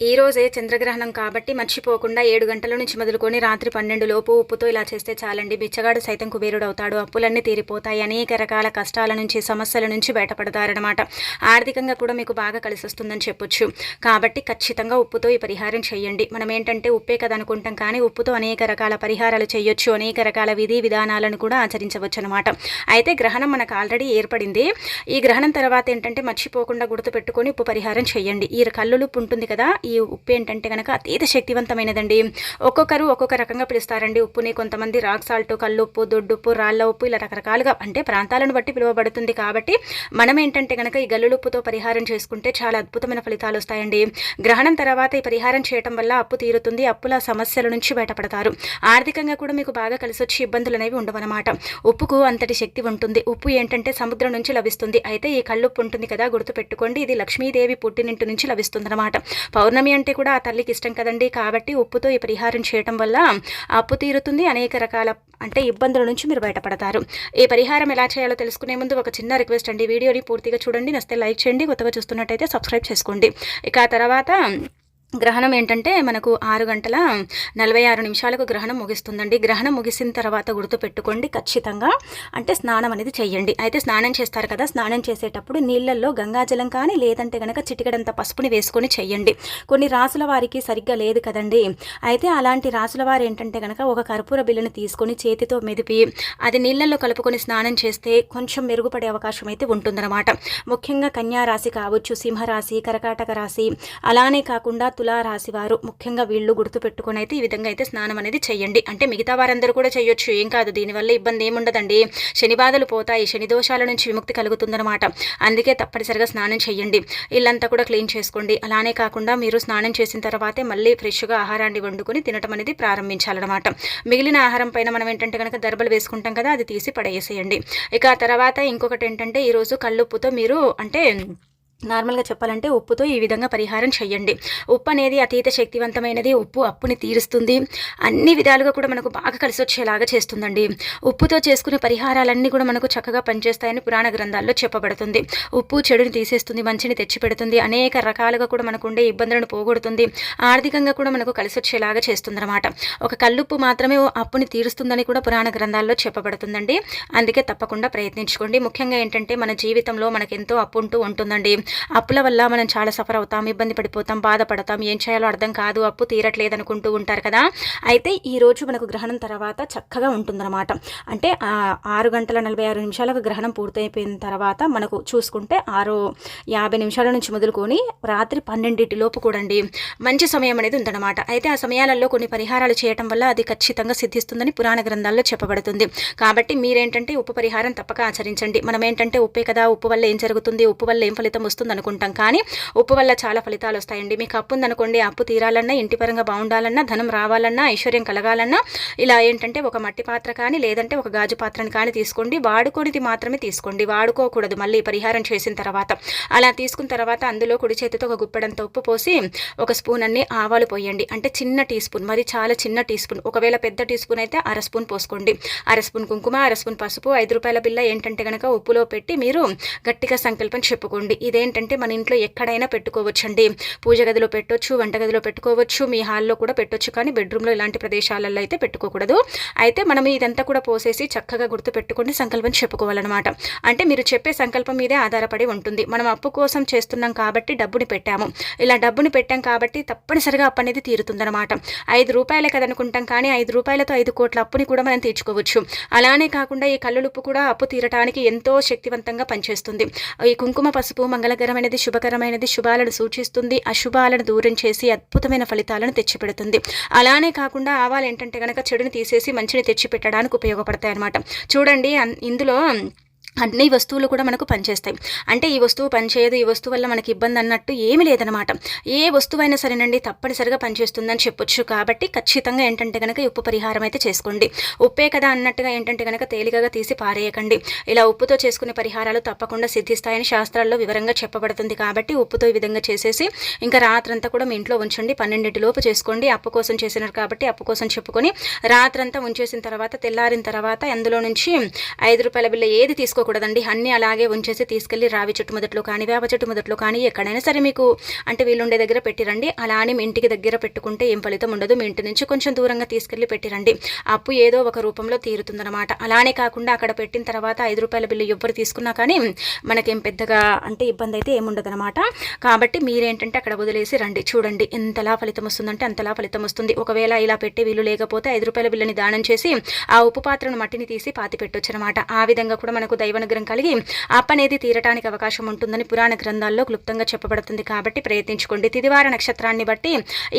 ఈ రోజే చంద్రగ్రహణం కాబట్టి మర్చిపోకుండా 7 గంటల నుంచి మొదలుకొని రాత్రి 12 లోపు ఉప్పుతో ఇలా చేస్తే చాలండి. బిచ్చగాడు సైతం కుబేరుడవుతాడు, అప్పులన్నీ తీరిపోతాయి, అనేక రకాల కష్టాల నుంచి సమస్యల నుంచి బయటపడతారనమాట. ఆర్థికంగా కూడా మీకు బాగా కలిసి వస్తుందని చెప్పొచ్చు. కాబట్టి ఖచ్చితంగా ఉప్పుతో ఈ పరిహారం చేయండి. మనం ఏంటంటే ఉప్పే కదా అనుకుంటాం, కానీ ఉప్పుతో అనేక రకాల పరిహారాలు చేయొచ్చు, అనేక రకాల విధి విధానాలను కూడా ఆచరించవచ్చు అనమాట. అయితే గ్రహణం మనకు ఆల్రెడీ ఏర్పడింది. ఈ గ్రహణం తర్వాత ఏంటంటే మర్చిపోకుండా గుర్తుపెట్టుకొని ఉప్పు పరిహారం చేయండి. ఈ కల్లులుప్పు ఉంటుంది కదా, ఈ ఉప్పు ఏంటంటే కనుక అతీత శక్తివంతమైనదండి. ఒక్కొక్కరు ఒక్కొక్క రకంగా పిలుస్తారండి ఉప్పుని. కొంతమంది రాక్ సాల్ట్, కల్లుప్పు, దొడ్డుప్పు, రాళ్ళ ఉప్పు ఇలా రకరకాలుగా అంటే ప్రాంతాలను బట్టి పిలువబడుతుంది. కాబట్టి మనం ఏంటంటే కనుక ఈ గల్లులుప్పుతో పరిహారం చేసుకుంటే చాలా అద్భుతమైన ఫలితాలు వస్తాయండి. గ్రహణం తర్వాత ఈ పరిహారం చేయటం వల్ల అప్పు తీరుతుంది, అప్పుల సమస్యల నుంచి బయటపడతారు. ఆర్థికంగా కూడా మీకు బాగా కలిసి వచ్చి ఇబ్బందులు అనేవి ఉండవన్నమాట. ఉప్పుకు అంతటి శక్తి ఉంటుంది. ఉప్పు ఏంటంటే సముద్రం నుంచి లభిస్తుంది. అయితే ఈ కల్లుప్పు ఉంటుంది కదా, గుర్తుపెట్టుకోండి, ఇది లక్ష్మీదేవి పుట్టినింటి నుంచి లభిస్తుంది అనమాట. పౌర్ణమి అంటే కూడా ఆ తల్లికి ఇష్టం కదండి. కాబట్టి ఉప్పుతో ఈ పరిహారం చేయటం వల్ల అప్పు తీరుతుంది, అనేక రకాల అంటే ఇబ్బందుల నుంచి మీరు బయటపడతారు. ఈ పరిహారం ఎలా చేయాలో తెలుసుకునే ముందు ఒక చిన్న రిక్వెస్ట్ అండి, వీడియోని పూర్తిగా చూడండి, నచ్చితే లైక్ చేయండి, కొత్తగా చూస్తున్నట్టయితే సబ్స్క్రైబ్ చేసుకోండి. ఇక ఆ తర్వాత గ్రహణం ఏంటంటే మనకు 6:46 గ్రహణం ముగిస్తుందండి. గ్రహణం ముగిసిన తర్వాత గుర్తుపెట్టుకోండి, ఖచ్చితంగా అంటే స్నానం అనేది చెయ్యండి. అయితే స్నానం చేస్తారు కదా, స్నానం చేసేటప్పుడు నీళ్ళల్లో గంగాజలం కానీ లేదంటే కనుక చిటికెడంత పసుపుని వేసుకొని చెయ్యండి. కొన్ని రాసుల వారికి సరిగ్గా లేదు కదండి. అయితే అలాంటి రాసుల వారు ఏంటంటే కనుక ఒక కర్పూర బిళ్ళను తీసుకొని చేతితో మెదిపి అది నీళ్ళల్లో కలుపుకొని స్నానం చేస్తే కొంచెం మెరుగుపడే అవకాశం అయితే ఉంటుందన్నమాట. ముఖ్యంగా కన్యా రాశి కావచ్చు, సింహరాశి, కర్కాటక రాశి, అలానే కాకుండా తులారాశి వారు ముఖ్యంగా వీళ్ళు గుర్తుపెట్టుకొని అయితే ఈ విధంగా అయితే స్నానం అనేది చేయండి. అంటే మిగతా వారందరూ కూడా చేయొచ్చు, ఏం కాదు, దీనివల్ల ఇబ్బంది ఏముండదండి. శని బాధలు పోతాయి, శని దోషాల నుంచి విముక్తి కలుగుతుందన్నమాట. అందుకే తప్పనిసరిగా స్నానం చేయండి. ఇల్లంతా కూడా క్లీన్ చేసుకోండి. అలానే కాకుండా మీరు స్నానం చేసిన తర్వాతే మళ్ళీ ఫ్రెష్గా ఆహారాన్ని వండుకొని తినటం అనేది ప్రారంభించాలన్నమాట. మిగిలిన ఆహారం పైన మనం ఏంటంటే కనుక దర్బలు వేసుకుంటాం కదా, అది తీసి పడేసేయండి. ఇక ఆ తర్వాత ఇంకొకటి ఏంటంటే ఈరోజు కల్లుప్పుతో మీరు అంటే నార్మల్గా చెప్పాలంటే ఉప్పుతో ఈ విధంగా పరిహారం చేయండి. ఉప్పు అనేది అతీత శక్తివంతమైనది. ఉప్పు అప్పుని తీరుస్తుంది, అన్ని విధాలుగా కూడా మనకు బాగా కలిసి వచ్చేలాగా చేస్తుందండి. ఉప్పుతో చేసుకునే పరిహారాలన్నీ కూడా మనకు చక్కగా పనిచేస్తాయని పురాణ గ్రంథాల్లో చెప్పబడుతుంది. ఉప్పు చెడుని తీసేస్తుంది, మంచిని తెచ్చిపెడుతుంది, అనేక రకాలుగా కూడా మనకు ఉండే ఇబ్బందులను పోగొడుతుంది, ఆర్థికంగా కూడా మనకు కలిసి వచ్చేలాగా చేస్తుందన్నమాట. ఒక కల్లుప్పు మాత్రమే అప్పుని తీరుస్తుందని కూడా పురాణ గ్రంథాల్లో చెప్పబడుతుందండి. అందుకే తప్పకుండా ప్రయత్నించుకోండి. ముఖ్యంగా ఏంటంటే మన జీవితంలో మనకెంతో అప్పు ఉంటూ ఉంటుందండి. అప్పుల వల్ల మనం చాలా సఫర్ అవుతాం, ఇబ్బంది పడిపోతాం, బాధపడతాం, ఏం చేయాలో అర్థం కాదు, అప్పు తీరట్లేదు అనుకుంటూ ఉంటారు కదా. అయితే ఈ రోజు మనకు గ్రహణం తర్వాత చక్కగా ఉంటుందన్నమాట. అంటే 6:46 గ్రహణం పూర్తయిపోయిన తర్వాత మనకు చూసుకుంటే 6:50 నుంచి మొదలుకొని రాత్రి 12 లోపు కూడండి మంచి సమయం అనేది ఉందన్నమాట. అయితే ఆ సమయాలలో కొన్ని పరిహారాలు చేయటం వల్ల అది ఖచ్చితంగా సిద్ధిస్తుందని పురాణ గ్రంథాల్లో చెప్పబడుతుంది. కాబట్టి మీరేంటంటే ఉప్పు పరిహారం తప్పక ఆచరించండి. మనం ఏంటంటే ఉప్పే కదా, ఉప్పు వల్ల ఏం జరుగుతుంది, ఉప్పు వల్ల ఏం ఫలితం వస్తుంది అనుకుంటాం, కానీ ఉప్పు వల్ల చాలా ఫలితాలు వస్తాయండి. మీకు అప్పు ఉందనుకోండి, అప్పు తీరాలన్నా, ఇంటి పరంగా బాగుండాలన్నా, ధనం రావాలన్నా, ఐశ్వర్యం కలగాలన్నా ఇలా ఏంటంటే ఒక మట్టి పాత్ర కానీ లేదంటే ఒక గాజు పాత్రను కానీ తీసుకోండి. వాడుకోనిది మాత్రమే తీసుకోండి, వాడుకోకూడదు మళ్ళీ పరిహారం చేసిన తర్వాత. అలా తీసుకున్న తర్వాత అందులో కుడి చేతితో ఒక గుప్పెడంత ఉప్పు పోసి ఒక స్పూన్ అన్ని ఆవాలు పోయండి. అంటే చిన్న టీ స్పూన్, మరి చాలా చిన్న టీ స్పూన్. ఒకవేళ పెద్ద టీ స్పూన్ అయితే 1/2 స్పూన్ పోసుకోండి. 1/2 స్పూన్ కుంకుమ, 1/2 స్పూన్ పసుపు, 5 రూపాయల బిల్ల ఏంటంటే కనుక ఉప్పులో పెట్టి మీరు గట్టిగా సంకల్పం చెప్పుకోండి. ఇదేంటంటే మన ఇంట్లో ఎక్కడైనా పెట్టుకోవచ్చండి. పూజ గదిలో పెట్టొచ్చు, వంటగదిలో పెట్టుకోవచ్చు, మీ హాల్లో కూడా పెట్టొచ్చు, కానీ బెడ్రూమ్లో ఇలాంటి ప్రదేశాలలో అయితే పెట్టుకోకూడదు. అయితే మనం ఇదంతా కూడా పోసేసి చక్కగా గుర్తు పెట్టుకొని సంకల్పం చెప్పుకోవాలన్నమాట. అంటే మీరు చెప్పే సంకల్పం మీదే ఆధారపడి ఉంటుంది. మనం అప్పు కోసం చేస్తున్నాం కాబట్టి డబ్బుని పెట్టాము, ఇలా డబ్బుని పెట్టాం కాబట్టి తప్పనిసరిగా అప్పు అనేది తీరుతుందన్నమాట. 5 రూపాయలే కదనుకుంటాం, కానీ 5 రూపాయలతో 5 కోట్ల అప్పుని కూడా మనం తీర్చుకోవచ్చు. అలానే కాకుండా ఈ కల్లులుప్పు కూడా అప్పు తీరటానికి ఎంతో శక్తివంతంగా పనిచేస్తుంది. ఈ కుంకుమ పసుపు మంగళకరమైనది, శుభకరమైనది, శుభాలను సూచిస్తుంది, అశుభాలను దూరం చేసి అద్భుతమైన ఫలితాలను తెచ్చిపెడుతుంది. అలానే కాకుండా ఆవాలు ఏంటంటే కనుక చెడుని తీసేసి మంచిని తెచ్చిపెట్టడానికి ఉపయోగపడతాయి అన్నమాట. చూడండి, ఇందులో అన్ని వస్తువులు కూడా మనకు పనిచేస్తాయి. అంటే ఈ వస్తువు పనిచేయదు, ఈ వస్తువు వల్ల మనకి ఇబ్బంది అన్నట్టు ఏమీ లేదనమాట. ఏ వస్తువైనా సరేనండి తప్పనిసరిగా పనిచేస్తుందని చెప్పొచ్చు. కాబట్టి ఖచ్చితంగా ఏంటంటే కనుక ఉప్పు పరిహారం అయితే చేసుకోండి. ఉప్పే కదా అన్నట్టుగా ఏంటంటే కనుక తేలికగా తీసి పారేయకండి. ఇలా ఉప్పుతో చేసుకునే పరిహారాలు తప్పకుండా సిద్ధిస్తాయని శాస్త్రాల్లో వివరంగా చెప్పబడుతుంది. కాబట్టి ఉప్పుతో ఈ విధంగా చేసేసి ఇంకా రాత్రంతా కూడా మీ ఇంట్లో ఉంచండి. 12 లోపు చేసుకోండి. అప్పు కోసం చేసినారు కాబట్టి అప్పు కోసం చెప్పుకొని రాత్రంతా ఉంచేసిన తర్వాత తెల్లారిన తర్వాత అందులో నుంచి 5 రూపాయల బిల్ల ఏది తీసుకో ఉంచుకోకూడదండి. అన్నీ అలాగే ఉంచేసి తీసుకెళ్ళి రావి చెట్టు మొదట్లో కానీ, వేప చెట్టు మొదట్లో కానీ ఎక్కడైనా సరే మీకు అంటే వీలుండే దగ్గర పెట్టిరండి. అలా అని మీ ఇంటికి దగ్గర పెట్టుకుంటే ఏం ఫలితం ఉండదు. మీ ఇంటి నుంచి కొంచెం దూరంగా తీసుకెళ్ళి పెట్టిరండి. అప్పు ఏదో ఒక రూపంలో తీరుతుందన్నమాట. అలానే కాకుండా అక్కడ పెట్టిన తర్వాత 5 రూపాయల బిల్లు ఎవ్వరు తీసుకున్నా కానీ మనకేం పెద్దగా అంటే ఇబ్బంది అయితే ఏముండదనమాట. కాబట్టి మీరేంటంటే అక్కడ వదిలేసి రండి. చూడండి ఎంతలా ఫలితం వస్తుందంటే అంతలా ఫలితం వస్తుంది. ఒకవేళ ఇలా పెట్టే వీలు లేకపోతే 5 రూపాయల బిల్లని దానం చేసి ఆ ఉప్పు పాత్రను మట్టిని తీసి పాతి పెట్టొచ్చు అనమాట. ఆ విధంగా కూడా మనకు దైవానుగ్రహం కలిగి అప్పు అనేది తీరటానికి అవకాశం ఉంటుందని పురాణ గ్రంథాల్లో క్లుప్తంగా చెప్పబడుతుంది. కాబట్టి ప్రయత్నించుకోండి. తిదివార నక్షత్రాన్ని బట్టి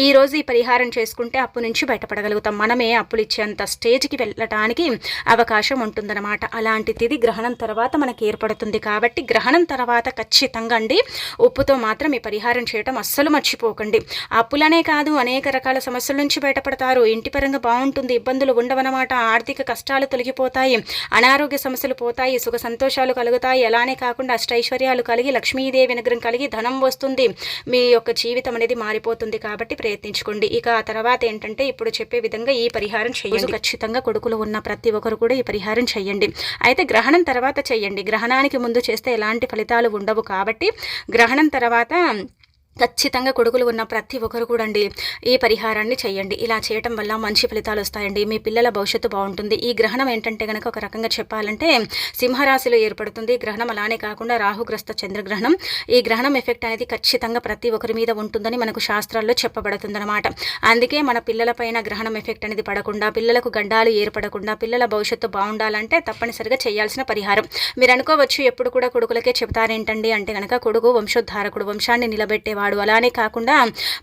ఈ రోజు ఈ పరిహారం చేసుకుంటే అప్పు నుంచి బయటపడగలుగుతాం. మనమే అప్పులు ఇచ్చేంత స్టేజ్కి వెళ్ళటానికి అవకాశం ఉంటుందన్నమాట. అలాంటి తిది గ్రహణం తర్వాత మనకి ఏర్పడుతుంది. కాబట్టి గ్రహణం తర్వాత ఖచ్చితంగా అండి ఉప్పుతో మాత్రం ఈ పరిహారం చేయటం అస్సలు మర్చిపోకండి. అప్పులనే కాదు అనేక రకాల సమస్యల నుంచి బయటపడతారు. ఇంటి పరంగా బాగుంటుంది, ఇబ్బందులు ఉండవన్నమాట. ఆర్థిక కష్టాలు తొలగిపోతాయి, అనారోగ్య సమస్యలు పోతాయి, సుఖ సంతోషాలు కలుగుతాయి. అలానే కాకుండా అష్టైశ్వర్యాలు కలిగి లక్ష్మీదేవి అనుగ్రహం కలిగి ధనం వస్తుంది. మీ యొక్క జీవితం అనేది మారిపోతుంది. కాబట్టి ప్రయత్నించుకోండి. ఇక ఆ తర్వాత ఏంటంటే ఇప్పుడు చెప్పే విధంగా ఈ పరిహారం చేయండి. ఖచ్చితంగా కొడుకులు ఉన్న ప్రతి ఒక్కరు కూడా ఈ పరిహారం చేయండి. అయితే గ్రహణం తర్వాత చేయండి. గ్రహణానికి ముందు చేస్తే ఎలాంటి ఫలితాలు ఉండవు. కాబట్టి గ్రహణం తర్వాత ఖచ్చితంగా కొడుకులు ఉన్న ప్రతి ఒక్కరు కూడా అండి ఈ పరిహారాన్ని చేయండి. ఇలా చేయటం వల్ల మంచి ఫలితాలు వస్తాయండి. మీ పిల్లల భవిష్యత్తు బాగుంటుంది. ఈ గ్రహణం ఏంటంటే కనుక ఒక రకంగా చెప్పాలంటే సింహరాశిలో ఏర్పడుతుంది గ్రహణం. అలానే కాకుండా రాహుగ్రస్త చంద్రగ్రహణం. ఈ గ్రహణం ఎఫెక్ట్ అనేది ఖచ్చితంగా ప్రతి ఒక్కరి మీద ఉంటుందని మనకు శాస్త్రాల్లో చెప్పబడుతుందన్నమాట. అందుకే మన పిల్లలపైన గ్రహణం ఎఫెక్ట్ అనేది పడకుండా, పిల్లలకు గండాలు ఏర్పడకుండా, పిల్లల భవిష్యత్తు బాగుండాలంటే తప్పనిసరిగా చేయాల్సిన పరిహారం. మీరు అనుకోవచ్చు ఎప్పుడు కూడా కొడుకులకే చెప్తారేంటండి అంటే కనుక కొడుకు వంశోద్ధారకుడు, వంశాన్ని నిలబెట్టేవాడు. అలానే కాకుండా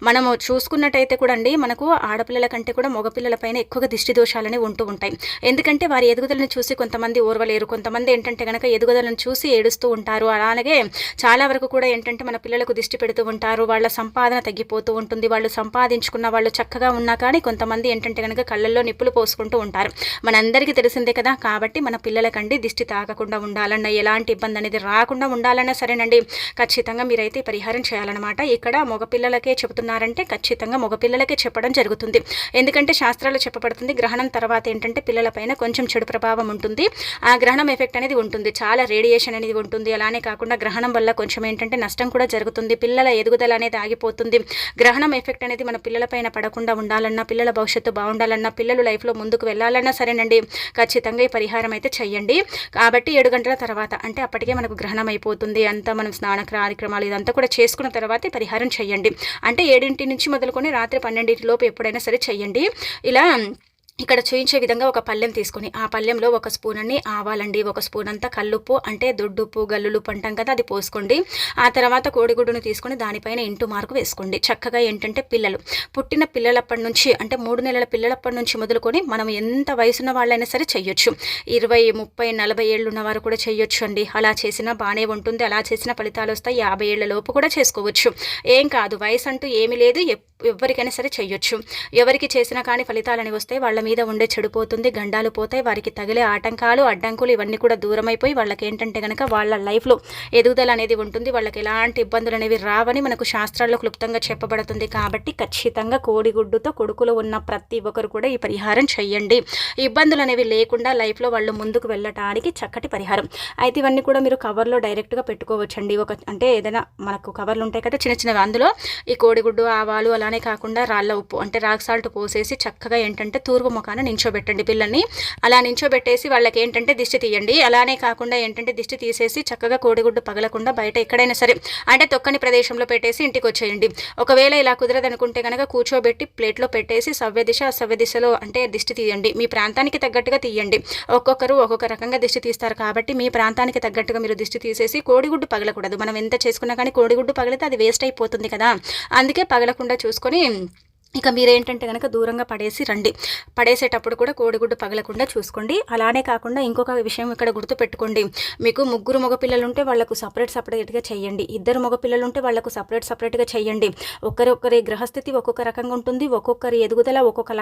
మనము చూసుకున్నట్టయితే కూడా అండి మనకు ఆడపిల్లల కంటే కూడా మగపిల్లలపైన ఎక్కువగా దిష్టి దోషాలని ఉంటూ ఉంటాయి. ఎందుకంటే వారి ఎదుగుదలను చూసి కొంతమంది ఓర్వలేరు, కొంతమంది ఏంటంటే కనుక ఎదుగుదలను చూసి ఏడుస్తూ ఉంటారు. అలాగే చాలా వరకు కూడా ఏంటంటే మన పిల్లలకు దిష్టి పెడుతూ ఉంటారు. వాళ్ళ సంపాదన తగ్గిపోతూ ఉంటుంది. వాళ్ళు సంపాదించుకున్న వాళ్ళు చక్కగా ఉన్నా కానీ కొంతమంది ఏంటంటే కనుక కళ్ళల్లో నిప్పులు పోసుకుంటూ ఉంటారు. మనందరికీ తెలిసిందే కదా. కాబట్టి మన పిల్లలకండి దిష్టి తాకకుండా ఉండాలన్నా, ఎలాంటి ఇబ్బంది అనేది రాకుండా ఉండాలన్నా సరేనండి ఖచ్చితంగా మీరైతే పరిహారం చేయాలన్నమాట. ఇక్కడ మగపిల్లలకే చెబుతున్నారంటే ఖచ్చితంగా మగపిల్లలకే చెప్పడం జరుగుతుంది. ఎందుకంటే శాస్త్రాలు చెప్పబడుతుంది గ్రహణం తర్వాత ఏంటంటే పిల్లలపైన కొంచెం చెడు ప్రభావం ఉంటుంది. ఆ గ్రహణం ఎఫెక్ట్ అనేది ఉంటుంది. చాలా రేడియేషన్ అనేది ఉంటుంది. అలానే కాకుండా గ్రహణం వల్ల కొంచెం ఏంటంటే నష్టం కూడా జరుగుతుంది. పిల్లల ఎదుగుదల అనేది ఆగిపోతుంది. గ్రహణం ఎఫెక్ట్ అనేది మన పిల్లలపైన పడకుండా ఉండాలన్నా, పిల్లల భవిష్యత్తు బాగుండాలన్నా, పిల్లలు లైఫ్లో ముందుకు వెళ్ళాలన్నా సరేనండి ఖచ్చితంగా ఈ పరిహారం అయితే చెయ్యండి. కాబట్టి 7 గంటల తర్వాత అంటే అప్పటికే మనకు గ్రహణం అయిపోతుంది. అంతా మనం స్నాన కార్యక్రమాలు ఇదంతా కూడా చేసుకున్న తర్వాత పరిహారం చేయండి. అంటే 7 నుంచి మొదలుకొని రాత్రి 12 లోపు ఎప్పుడైనా సరే చేయండి. ఇలా ఇక్కడ చూయించే విధంగా ఒక పళ్ళెం తీసుకొని ఆ పళ్ళెంలో 1 స్పూన్ అన్ని ఆవాలండి, 1 స్పూన్ అంతా కల్లుప్పు అంటే దొడ్డుప్పు గల్లులుప్పు అంటాం కదా అది పోసుకోండి. ఆ తర్వాత కోడిగుడ్డును తీసుకొని దానిపైన ఇంటూ మార్కు వేసుకోండి. చక్కగా ఏంటంటే పిల్లలు పుట్టిన పిల్లలప్పటి నుంచి అంటే 3 నెలల పిల్లలప్పటి నుంచి మొదలుకొని మనం ఎంత వయసున్న వాళ్ళైనా సరే చెయ్యొచ్చు. 20, 30, 40 ఏళ్ళు ఉన్నవారు కూడా చెయ్యొచ్చు అండి. అలా చేసినా బాగానే ఉంటుంది. అలా చేసిన ఫలితాలు వస్తాయి. 50 ఏళ్ల లోపు కూడా చేసుకోవచ్చు. ఏం కాదు, వయసు అంటూ ఏమీ లేదు. ఎవరికైనా సరే చెయ్యొచ్చు. ఎవరికి చేసినా కానీ ఫలితాలని వస్తాయి. వాళ్ళ మీద ఉండే చెడిపోతుంది, గండాలు పోతాయి. వారికి తగిలే ఆటంకాలు అడ్డంకులు ఇవన్నీ కూడా దూరం అయిపోయి వాళ్ళకి ఏంటంటే కనుక వాళ్ళ లైఫ్లో ఎదుగుదల అనేది ఉంటుంది. వాళ్ళకి ఎలాంటి ఇబ్బందులు అనేవి రావని మనకు శాస్త్రాల్లో క్లుప్తంగా చెప్పబడుతుంది. కాబట్టి ఖచ్చితంగా కోడిగుడ్డుతో కొడుకులు ఉన్న ప్రతి ఒక్కరు కూడా ఈ పరిహారం చెయ్యండి. ఇబ్బందులు అనేవి లేకుండా లైఫ్లో వాళ్ళు ముందుకు వెళ్ళటానికి చక్కటి పరిహారం. అయితే ఇవన్నీ కూడా మీరు కవర్లో డైరెక్ట్గా పెట్టుకోవచ్చండి. అంటే ఏదైనా మనకు కవర్లు ఉంటాయి కదా చిన్న చిన్నవి, అందులో ఈ కోడిగుడ్డు ఆవాలు అలానే కాకుండా రాళ్ళ ఉప్పు అంటే రాక్ సాల్ట్ పోసేసి చక్కగా ఏంటంటే తూర్పు ముఖాన నించోబెట్టండి పిల్లల్ని. అలా నించోబెట్టేసి వాళ్ళకి ఏంటంటే దిష్టి తీయండి. అలానే కాకుండా ఏంటంటే దిష్టి తీసేసి చక్కగా కోడిగుడ్డు పగలకుండా బయట ఎక్కడైనా సరే అంటే తొక్కని ప్రదేశంలో పెట్టేసి ఇంటికి వచ్చేయండి. ఒకవేళ ఇలా కుదరదనుకుంటే కనుక కూర్చోబెట్టి ప్లేట్లో పెట్టేసి సవ్య దిశ అసవ్య దిశలో అంటే దిష్టి తీయండి. మీ ప్రాంతానికి తగ్గట్టుగా తీయండి. ఒక్కొక్కరు ఒక్కొక్క రకంగా దిష్టి తీస్తారు. కాబట్టి మీ ప్రాంతానికి తగ్గట్టుగా మీరు దిష్టి తీసేసి కోడిగుడ్డు పగలకూడదు. మనం ఎంత చేసుకున్నా కానీ కోడిగుడ్డు పగిలితే అది వేస్ట్ అయిపోతుంది కదా. అందుకే పగలకుండా చూసుకొని ఇక మీరేంటంటే కనుక దూరంగా పడేసి రండి. పడేసేటప్పుడు కూడా కోడిగుడ్డు పగలకుండా చూసుకోండి. అలానే కాకుండా ఇంకొక విషయం ఇక్కడ గుర్తుపెట్టుకోండి. మీకు 3 మగపిల్లలు ఉంటే వాళ్లకు సపరేట్గా చేయండి. 2 మగపిల్లలు ఉంటే వాళ్లకు సపరేట్గా చేయండి. ఒకరి గ్రహస్థితి ఒక్కొక్క రకంగా ఉంటుంది. ఒక్కొక్కరి ఎదుగుదల ఒక్కొక్క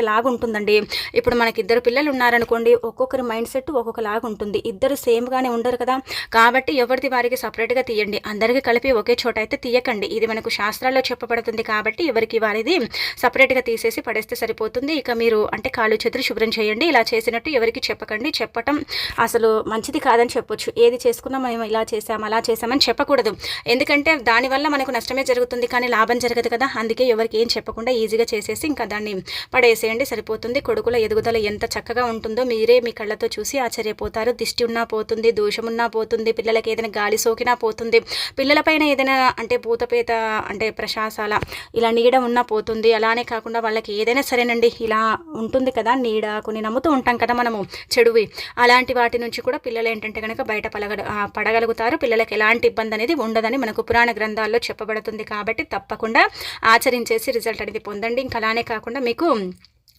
లాగుంటుందండి. ఇప్పుడు మనకి 2 పిల్లలు ఉన్నారనుకోండి, ఒక్కొక్కరి మైండ్ సెట్ ఒక్కొక్క లాగా ఉంటుంది. ఇద్దరు సేమ్గానే ఉండరు కదా. కాబట్టి ఎవరిది వారికి సపరేట్గా తీయండి. అందరికీ కలిపి ఒకే చోట అయితే తీయకండి. ఇది మనకు శాస్త్రాల్లో చెప్పబడుతుంది. కాబట్టి ఎవరికి వారిది సపరేట్గా తీసేసి పడేస్తే సరిపోతుంది. ఇక మీరు అంటే కాళ్ళు చేతులు శుభ్రం చేయండి. ఇలా చేసినట్టు ఎవరికి చెప్పకండి. చెప్పటం అసలు మంచిది కాదని చెప్పొచ్చు. ఏది చేసుకున్నా మేము ఇలా చేసాం అలా చేసామని చెప్పకూడదు. ఎందుకంటే దానివల్ల మనకు నష్టమే జరుగుతుంది, కానీ లాభం జరగదు కదా. అందుకే ఎవరికి ఏం చెప్పకుండా ఈజీగా చేసేసి ఇంకా దాన్ని పడేసేయండి, సరిపోతుంది. కొడుకుల ఎదుగుదల ఎంత చక్కగా ఉంటుందో మీరే మీ కళ్ళతో చూసి ఆశ్చర్యపోతారు. దిష్టి ఉన్నా పోతుంది, దోషం ఉన్నా పోతుంది, పిల్లలకి ఏదైనా గాలి సోకినా పోతుంది, పిల్లలపైన ఏదైనా అంటే భూతపేత అంటే ప్రశాసాల ఇలా నీడ ఉన్నా పోతుంది. అలానే కాకుండా వాళ్ళకి ఏదైనా సరేనండి ఇలా ఉంటుంది కదా నీడ, కొన్ని నమ్ముతూ ఉంటాం కదా మనము చెడువి, అలాంటి వాటి నుంచి కూడా పిల్లలు ఏంటంటే కనుక బయట పడగలుగుతారు. పిల్లలకి ఎలాంటి ఇబ్బంది అనేది ఉండదని మనకు పురాణ గ్రంథాల్లో చెప్పబడుతుంది. కాబట్టి తప్పకుండా ఆచరించేసి రిజల్ట్ అనేది పొందండి. ఇంకా అలానే కాకుండా మీకు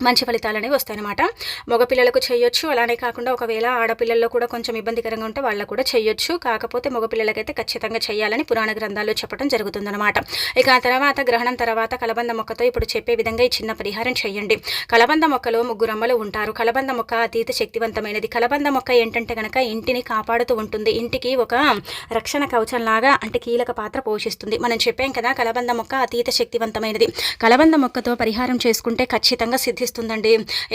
మంచి ఫలితాలు అనేవి వస్తాయన్నమాట. మగపిల్లలకు చేయొచ్చు, అలానే కాకుండా ఒకవేళ ఆడపిల్లల్లో కూడా కొంచెం ఇబ్బందికరంగా ఉంటే వాళ్ళకు కూడా చేయొచ్చు. కాకపోతే మగపిల్లలకైతే ఖచ్చితంగా చేయాలని పురాణ గ్రంథాల్లో చెప్పడం జరుగుతుందన్నమాట. ఇక ఆ తర్వాత గ్రహణం తర్వాత కలబంద మొక్కతో ఇప్పుడు చెప్పే విధంగా ఈ చిన్న పరిహారం చేయండి. కలబంద మొక్కలో 3 అమ్మలు ఉంటారు. కలబంద మొక్క అతీత శక్తివంతమైనది. కలబంద మొక్క ఏంటంటే కనుక ఇంటిని కాపాడుతూ ఉంటుంది. ఇంటికి ఒక రక్షణ కవచం లాగా అంటే కీలక పాత్ర పోషిస్తుంది. మనం చెప్పాం కదా కలబంద మొక్క అతీత శక్తివంతమైనది. కలబంద మొక్కతో పరిహారం చేసుకుంటే ఖచ్చితంగా సిద్ధిస్తుంది.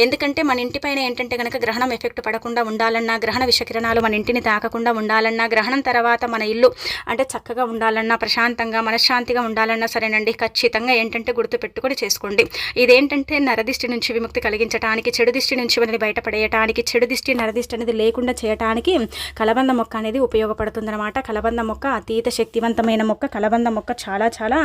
ఎందుకంటే మన ఇంటి పైన ఏంటంటే కనుక గ్రహణం ఎఫెక్ట్ పడకుండా ఉండాలన్నా, గ్రహణ విషకిరణాలు మన ఇంటిని తాకకుండా ఉండాలన్నా, గ్రహణం తర్వాత మన ఇల్లు అంటే చక్కగా ఉండాలన్నా, ప్రశాంతంగా మనశ్శాంతిగా ఉండాలన్నా సరేనండి, ఖచ్చితంగా ఏంటంటే గుర్తు పెట్టుకొని చేసుకోండి. ఇదేంటంటే నరదిష్టి నుంచి విముక్తి కలిగించడానికి, చెడు దిష్టి నుంచి మనల్ని బయటపడేయడానికి, చెడు దిష్టి నరదిష్టి అనేది లేకుండా చేయడానికి కలబంద మొక్క అనేది ఉపయోగపడుతుందన్నమాట. కలబంద మొక్క అతీత శక్తివంతమైన మొక్క. కలబంద మొక్క చాలా చాలా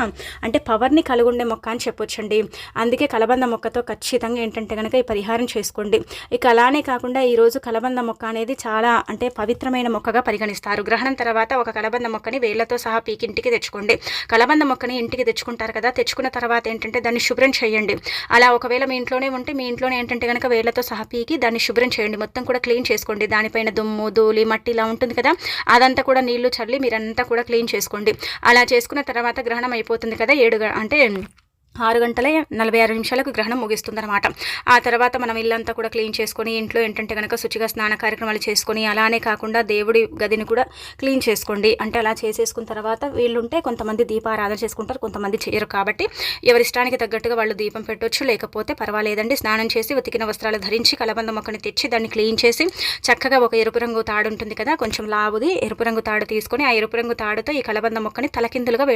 అంటే పవర్ని కలిగి ఉండే మొక్క అని చెప్పొచ్చండి. అందుకే కలబంద మొక్కతో ఖచ్చితంగా ఏంటంటే కనుక ఈ పరిహారం చేసుకోండి. ఇక అలానే కాకుండా ఈరోజు కలబంద మొక్క అనేది చాలా అంటే పవిత్రమైన మొక్కగా పరిగణిస్తారు. గ్రహణం తర్వాత ఒక కలబంద మొక్కని వేళ్లతో సహా పీకి ఇంటికి తెచ్చుకోండి. కలబంద మొక్కని ఇంటికి తెచ్చుకుంటారు కదా, తెచ్చుకున్న తర్వాత ఏంటంటే దాన్ని శుభ్రం చేయండి. అలా ఒకవేళ మీ ఇంట్లోనే ఉంటే మీ ఇంట్లోనే ఏంటంటే కనుక వేళ్లతో సహా పీకి దాన్ని శుభ్రం చేయండి. మొత్తం కూడా క్లీన్ చేసుకోండి. దానిపైన దుమ్ము ధూళి మట్టి ఇలా ఉంటుంది కదా, అదంతా కూడా నీళ్లు చల్లి మీరంతా కూడా క్లీన్ చేసుకోండి. అలా చేసుకున్న తర్వాత గ్రహణం అయిపోతుంది కదా, 6 గంటల 46 నిమిషాలకు గ్రహణం ముగిస్తుందన్నమాట. ఆ తర్వాత మనం ఇల్లంతా కూడా క్లీన్ చేసుకొని ఇంట్లో ఏంటంటే కనుక శుచిగా స్నాన కార్యక్రమాలు చేసుకొని, అలానే కాకుండా దేవుడి గదిని కూడా క్లీన్ చేసుకోండి. అంటే అలా చేసేసుకున్న తర్వాత వీళ్ళుంటే కొంతమంది దీపారాధన చేసుకుంటారు, కొంతమంది చేయరు. కాబట్టి ఎవరి ఇష్టానికి తగ్గట్టుగా వాళ్ళు దీపం పెట్టొచ్చు, లేకపోతే పర్వాలేదండి. స్నానం చేసి ఉతికిన వస్త్రాలు ధరించి కలబంద మొక్కని తెచ్చి దాన్ని క్లీన్ చేసి చక్కగా ఒక ఎరుపు రంగు తాడు ఉంటుంది కదా, కొంచెం లావుది ఎరుపు రంగు తాడు తీసుకొని ఆ ఎరుపు రంగు తాడుతో ఈ కలబంద మొక్కని తలకిందులుగా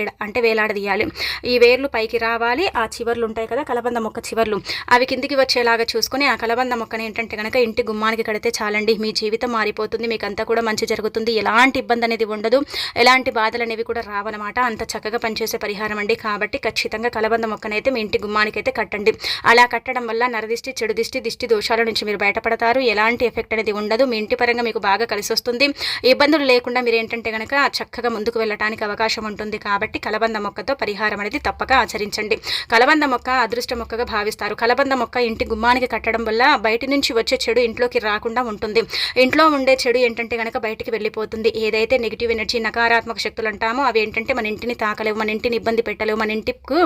వేలాడదీయాలి. ఈ వేర్లు పైకి రావాలి. ఆ చివర్లు ఉంటాయి కదా కలబంద మొక్క చివర్లు, అవి కిందికి వచ్చేలాగా చూసుకొని ఆ కలబంద మొక్కని ఏంటంటే కనుక ఇంటి గుమ్మానికి కడితే చాలండి. మీ జీవితం మారిపోతుంది, మీకు అంతా కూడా మంచి జరుగుతుంది. ఎలాంటి ఇబ్బంది అనేది ఉండదు, ఎలాంటి బాధలు అనేవి కూడా రావన్నమాట. అంత చక్కగా పనిచేసే పరిహారం అండి. కాబట్టి ఖచ్చితంగా కలబంద మొక్కనైతే మీ ఇంటి గుమ్మానికి అయితే కట్టండి. అలా కట్టడం వల్ల నరదిష్టి, చెడు దిష్టి, దిష్టి దోషాల నుంచి మీరు బయటపడతారు. ఎలాంటి ఎఫెక్ట్ అనేది ఉండదు. మీ ఇంటి పరంగా మీకు బాగా కలిసి వస్తుంది. ఇబ్బందులు లేకుండా మీరు ఏంటంటే కనుక చక్కగా ముందుకు వెళ్ళడానికి అవకాశం ఉంటుంది. కాబట్టి కలబంద మొక్కతో పరిహారం అనేది తప్పక ఆచరించండి. కలబంద మొక్క అదృష్ట మొక్కగా భావిస్తారు. కలబంద మొక్క ఇంటి గుమ్మానికి కట్టడం వల్ల బయట నుంచి వచ్చే చెడు ఇంట్లోకి రాకుండా ఉంటుంది. ఇంట్లో ఉండే చెడు ఏంటంటే కనుక బయటికి వెళ్ళిపోతుంది. ఏదైతే నెగిటివ్ ఎనర్జీ, నకారాత్మక శక్తులు అంటామో అవి ఏంటంటే మన ఇంటిని తాకలేవు, మన ఇంటిని ఇబ్బంది పెట్టలేవు, మన ఇంటికి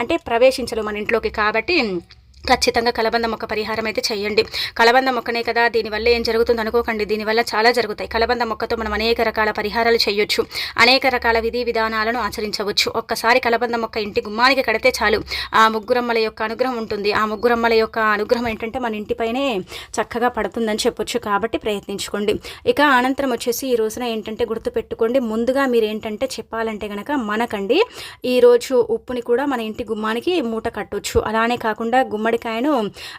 అంటే ప్రవేశించలేవు మన ఇంట్లోకి. కాబట్టి ఖచ్చితంగా కలబంద మొక్క పరిహారం అయితే చేయండి. కలబంద మొక్కనే కదా, దీనివల్ల ఏం జరుగుతుంది అనుకోకండి, దీనివల్ల చాలా జరుగుతాయి. కలబంద మొక్కతో మనం అనేక రకాల పరిహారాలు చేయొచ్చు, అనేక రకాల విధి విధానాలను ఆచరించవచ్చు. ఒక్కసారి కలబంద మొక్క ఇంటి గుమ్మానికి కడితే చాలు, ఆ ముగ్గురమ్మల యొక్క అనుగ్రహం ఉంటుంది. ఆ ముగ్గురమ్మల యొక్క అనుగ్రహం ఏంటంటే మన ఇంటిపైనే చక్కగా పడుతుందని చెప్పొచ్చు. కాబట్టి ప్రయత్నించుకోండి. ఇక అనంతరం వచ్చేసి ఈ రోజున ఏంటంటే గుర్తుపెట్టుకోండి, ముందుగా మీరు ఏంటంటే చెప్పాలంటే కనుక మనకండి ఈరోజు ఉప్పుని కూడా మన ఇంటి గుమ్మానికి మూట కట్టొచ్చు. అలానే కాకుండా గుమ్మడికాయను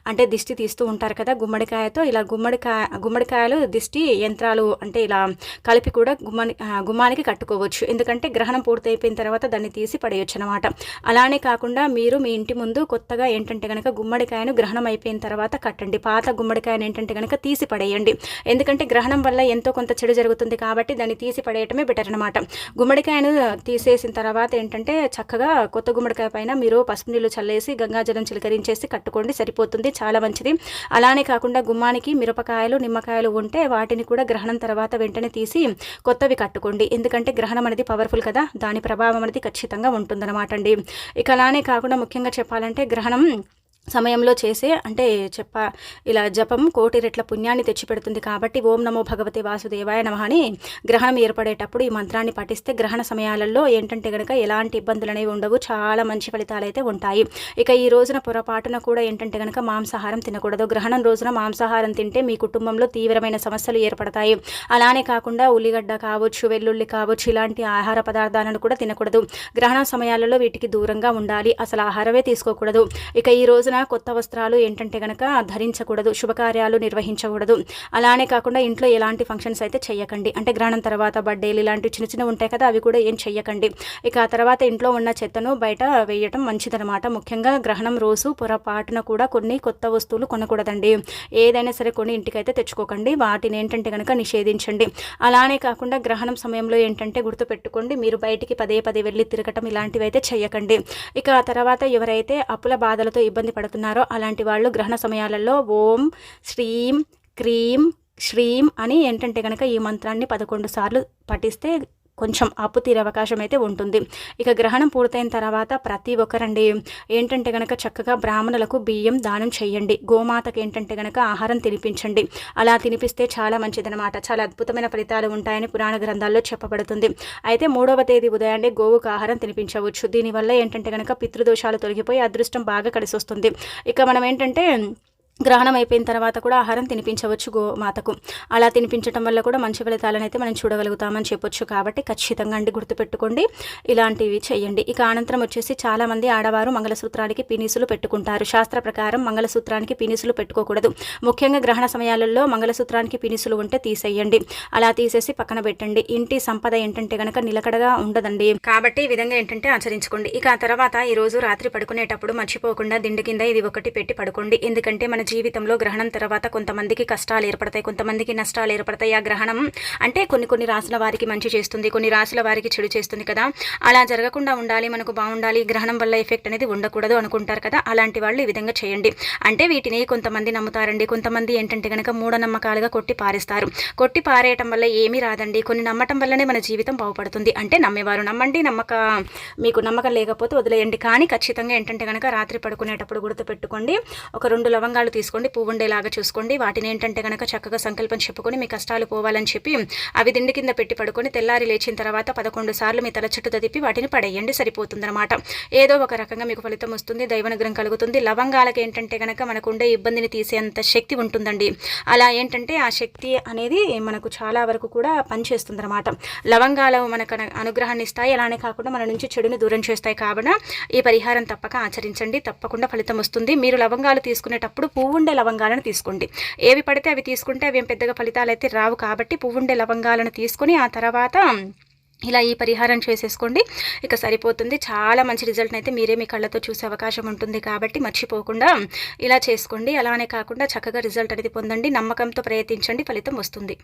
అంటే దిష్టి తీస్తూ ఉంటారు కదా, గుమ్మడికాయతో ఇలా గుమ్మడికాయలు దిష్టి యంత్రాలు అంటే ఇలా కలిపి కూడా గుమ్మానికి కట్టుకోవచ్చు. ఎందుకంటే గ్రహణం పూర్తి అయిపోయిన తర్వాత దాన్ని తీసి పడేయచ్చు అనమాట. అలానే కాకుండా మీరు మీ ఇంటి ముందు కొత్తగా ఏంటంటే కనుక గుమ్మడికాయను గ్రహణం అయిపోయిన తర్వాత కట్టండి. పాత గుమ్మడికాయను ఏంటంటే కనుక తీసి పడేయండి. ఎందుకంటే గ్రహణం వల్ల ఎంతో కొంత చెడు జరుగుతుంది కాబట్టి దాన్ని తీసి పడేయటమే బెటర్ అనమాట. గుమ్మడికాయను తీసేసిన తర్వాత ఏంటంటే చక్కగా కొత్త గుమ్మడికాయ పైన మీరు పసుపు నీళ్ళు చల్లేసి గంగాజలం చిలకరించేసి కట్టుకోండి, సరిపోతుంది, చాలా మంచిది. అలానే కాకుండా గుమ్మానికి మిరపకాయలు, నిమ్మకాయలు ఉంటే వాటిని కూడా గ్రహణం తర్వాత వెంటనే తీసి కొత్తవి కట్టుకోండి. ఎందుకంటే గ్రహణం అనేది పవర్ఫుల్ కదా, దాని ప్రభావం అనేది ఖచ్చితంగా ఉంటుందన్నమాట అండి. ఇక అలానే కాకుండా ముఖ్యంగా చెప్పాలంటే గ్రహణం సమయంలో చేసే అంటే ఇలా జపం కోటి రెట్ల పుణ్యాన్ని తెచ్చిపెడుతుంది. కాబట్టి ఓం నమో భగవతే వాసుదేవాయ నమః అని గ్రహణం ఏర్పడేటప్పుడు ఈ మంత్రాన్ని పఠిస్తే గ్రహణ సమయాలలో ఏంటంటే కనుక ఎలాంటి ఇబ్బందులు అనేవి ఉండవు, చాలా మంచి ఫలితాలు అయితే ఉంటాయి. ఇక ఈ రోజున పొరపాటున కూడా ఏంటంటే కనుక మాంసాహారం తినకూడదు. గ్రహణం రోజున మాంసాహారం తింటే మీ కుటుంబంలో తీవ్రమైన సమస్యలు ఏర్పడతాయి. అలానే కాకుండా ఉల్లిగడ్డ కావచ్చు, వెల్లుల్లి కావచ్చు, ఇలాంటి ఆహార పదార్థాలను కూడా తినకూడదు. గ్రహణ సమయాలలో వీటికి దూరంగా ఉండాలి, అసలు ఆహారమే తీసుకోకూడదు. ఇక ఈ రోజున కొత్త వస్త్రాలు ఏంటంటే కనుక ధరించకూడదు, శుభకార్యాలు నిర్వహించకూడదు. అలానే కాకుండా ఇంట్లో ఎలాంటి ఫంక్షన్స్ అయితే చెయ్యకండి. అంటే గ్రహణం తర్వాత బర్త్డేలు ఇలాంటివి చిన్న చిన్న ఉంటాయి కదా, అవి కూడా ఏం చెయ్యకండి. ఇక ఆ తర్వాత ఇంట్లో ఉన్న చెత్తను బయట వేయటం మంచిదనమాట. ముఖ్యంగా గ్రహణం రోజు పొరపాటున కూడా కొన్ని కొత్త వస్తువులు కొనకూడదండి. ఏదైనా సరే కొని ఇంటికైతే తెచ్చుకోకండి, వాటిని ఏంటంటే కనుక నిషేధించండి. అలానే కాకుండా గ్రహణం సమయంలో ఏంటంటే గుర్తుపెట్టుకోండి, మీరు బయటికి పదే పదే వెళ్ళి తిరగటం ఇలాంటివి అయితే చెయ్యకండి. ఇక ఆ తర్వాత ఎవరైతే అప్పుల బాధలతో ఇబ్బంది పడుతున్నారో అలాంటి వాళ్ళు గ్రహణ సమయాలలో ఓం శ్రీం క్రీం శ్రీం అని ఏంటంటే కనుక ఈ మంత్రాన్ని 11 సార్లు పఠిస్తే కొంచెం అప్పు తీరే అవకాశం అయితే ఉంటుంది. ఇక గ్రహణం పూర్తయిన తర్వాత ప్రతి ఒక్కరండి ఏంటంటే కనుక చక్కగా బ్రాహ్మణులకు బియ్యం దానం చేయండి. గోమాతకి ఏంటంటే కనుక ఆహారం తినిపించండి. అలా తినిపిస్తే చాలా మంచిదనమాట. చాలా అద్భుతమైన ఫలితాలు ఉంటాయని పురాణ గ్రంథాల్లో చెప్పబడుతుంది. అయితే 3వ తేదీ ఉదయాన్నే గోవుకు ఆహారం తినిపించవచ్చు. దీనివల్ల ఏంటంటే కనుక పితృదోషాలు తొలగిపోయి అదృష్టం బాగా కలిసి వస్తుంది. ఇక మనం ఏంటంటే గ్రహణం అయిపోయిన తర్వాత కూడా ఆహారం తినిపించవచ్చు గోమాతకు. అలా తినిపించడం వల్ల కూడా మంచి ఫలితాలను అయితే మనం చూడగలుగుతామని చెప్పొచ్చు. కాబట్టి ఖచ్చితంగా అండి గుర్తుపెట్టుకోండి, ఇలాంటివి చేయండి. ఇక అనంతరం వచ్చేసి చాలామంది ఆడవారు మంగళసూత్రానికి పినిసులు పెట్టుకుంటారు. శాస్త్ర ప్రకారం మంగళసూత్రానికి పినిసులు పెట్టుకోకూడదు. ముఖ్యంగా గ్రహణ సమయాలలో మంగళసూత్రానికి పినిసులు ఉంటే తీసేయండి. అలా తీసేసి పక్కన పెట్టండి. ఇంటి సంపద ఏంటంటే కనుక నిలకడగా ఉండదండి. కాబట్టి ఈ విధంగా ఏంటంటే ఆచరించుకోండి. ఇక ఆ తర్వాత ఈ రోజు రాత్రి పడుకునేటప్పుడు మర్చిపోకుండా దిండు కింద ఇది ఒకటి పెట్టి పడుకోండి. ఎందుకంటే మన జీవితంలో గ్రహణం తర్వాత కొంతమందికి కష్టాలు ఏర్పడతాయి, కొంతమందికి నష్టాలు ఏర్పడతాయి. ఆ గ్రహణం అంటే కొన్ని రాశుల వారికి మంచి చేస్తుంది, కొన్ని రాశుల వారికి చెడు చేస్తుంది కదా. అలా జరగకుండా ఉండాలి, మనకు బాగుండాలి, గ్రహణం వల్ల ఎఫెక్ట్ అనేది ఉండకూడదు అనుకుంటారు కదా. అలాంటి వాళ్ళు ఈ విధంగా చేయండి. అంటే వీటిని కొంతమంది నమ్ముతారండి, కొంతమంది ఏంటంటే కనుక మూఢనమ్మకాలుగా కొట్టి పారేస్తారు. కొట్టి పారేయటం వల్ల ఏమీ రాదండి. కొన్ని నమ్మటం వల్లనే మన జీవితం బాగుపడుతుంది. అంటే నమ్మేవారు నమ్మండి, మీకు నమ్మకం లేకపోతే వదిలేయండి. కానీ ఖచ్చితంగా ఏంటంటే కనుక రాత్రి పడుకునేటప్పుడు గుర్తుపెట్టుకోండి, ఒక 2 లవంగాలు తీసుకోండి, పువ్వు ఉండేలాగా చూసుకోండి. వాటిని ఏంటంటే కనుక చక్కగా సంకల్పం చెప్పుకొని మీ కష్టాలు పోవాలని చెప్పి అవి దిండి కింద పెట్టి పడుకొని తెల్లారి లేచిన తర్వాత 11 సార్లు మీ తల చుట్టూ తిప్పి వాటిని పడేయండి, సరిపోతుందన్నమాట. ఏదో ఒక రకంగా మీకు ఫలితం వస్తుంది, దైవానుగ్రహం కలుగుతుంది. లవంగాలకి ఏంటంటే కనుక మనకు ఉండే ఇబ్బందిని తీసేంత శక్తి ఉంటుందండి. అలా ఏంటంటే ఆ శక్తి అనేది మనకు చాలా వరకు కూడా పనిచేస్తుంది అనమాట. లవంగాలు మనకు అనుగ్రహాన్ని ఇస్తాయి, అలానే కాకుండా మన నుంచి చెడుని దూరం చేస్తాయి. కాబట్టి ఈ పరిహారం తప్పక ఆచరించండి, తప్పకుండా ఫలితం వస్తుంది. మీరు లవంగాలు తీసుకునేటప్పుడు పువ్వుండే లవంగాలను తీసుకోండి. ఏవి పడితే అవి తీసుకుంటే అవి ఏం పెద్దగా ఫలితాలు అయితే రావు. కాబట్టి పువ్వుండే లవంగాలను తీసుకొని ఆ తర్వాత ఇలా ఈ పరిహారం చేసేసుకోండి, ఇక సరిపోతుంది. చాలా మంచి రిజల్ట్ని అయితే మీరే మీ కళ్ళతో చూసే అవకాశం ఉంటుంది. కాబట్టి మర్చిపోకుండా ఇలా చేసుకోండి. అలానే కాకుండా చక్కగా రిజల్ట్ అనేది పొందండి. నమ్మకంతో ప్రయత్నించండి, ఫలితం వస్తుంది.